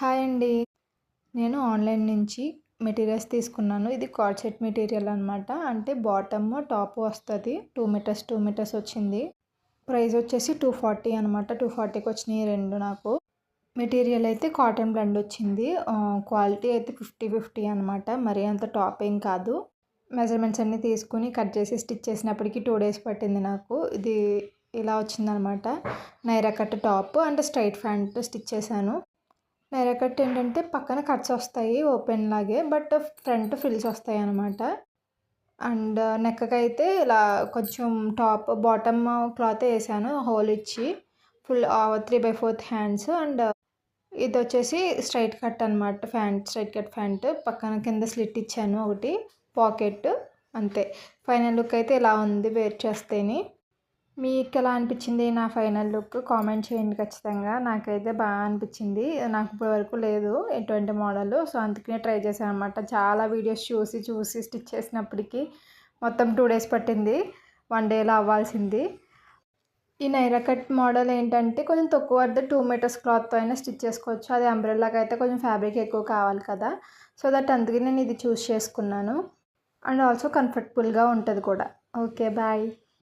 Hi అండి. నేను online నుంచి మెటీరియల్స్ తీసుకున్నాను. ఇది కార్డ్ సెట్ మెటీరియల్ అనమాట. అంటే బాటమ్, టాప్ వస్తది. 2 మీటర్స్, 2 మీటర్స్ వచ్చింది. ప్రైస్ వచ్చేసి 240 అనమాట. 240కి వచ్చినాయి ఈ 2 నాకు. మెటీరియల్ అయితే కాటన్ బ్లెండ్ వచ్చింది. క్వాలిటీ అయితే 50-50 అనమాట. మరీ అంత టాప్ ఏం కాదు. మెజర్మెంట్స్ అన్నీ తీసుకొని కట్ చేసి స్టిచ్ చేసినప్పటికి 2 డేస్ పట్టింది నాకు. ఇది ఇలా వచ్చిందనమాట. Naira cut top and straight pant stitch చేశాను. నైరా కట్ ఏంటంటే పక్కన కట్స్ వస్తాయి ఓపెన్ లాగే. బట్ ఫ్రంట్ ఫ్రిల్స్ వస్తాయి అనమాట. అండ్ నెక్కకైతే ఇలా కొంచెం టాప్ బాటమ్ క్లాత్ వేసాను హోల్ ఇచ్చి. Full 3/4 hands. అండ్ ఇది వచ్చేసి స్ట్రైట్ కట్ అనమాట. స్ట్రైట్ కట్ ప్యాంట్ పక్కన కింద స్లిట్ ఇచ్చాను ఒకటి పాకెట్. అంతే. ఫైనల్ లుక్ అయితే ఇలా ఉంది వేర్ చేస్తేని. మీకు ఎలా అనిపించింది నా ఫైనల్ లుక్? కామెంట్ చేయండి ఖచ్చితంగా. నాకైతే బాగా అనిపించింది. నాకు ఇప్పటి వరకు లేదు ఎటువంటి మోడల్. సో అందుకనే ట్రై చేశాను అనమాట. చాలా వీడియోస్ చూసి స్టిచ్ చేసినప్పటికీ మొత్తం 2 డేస్ పట్టింది. 1 డేలో అవ్వాల్సింది. ఈ నైరా కట్ మోడల్ ఏంటంటే కొంచెం తక్కువ 2 మీటర్స్ క్లాత్తో అయినా స్టిచ్ చేసుకోవచ్చు. అది అంబ్రెల్లాకి అయితే కొంచెం ఫ్యాబ్రిక్ ఎక్కువ కావాలి కదా. సో దట్ అందుకే నేను ఇది చూస్ చేసుకున్నాను. అండ్ ఆల్సో కంఫర్టబుల్గా ఉంటుంది కూడా. Okay bye.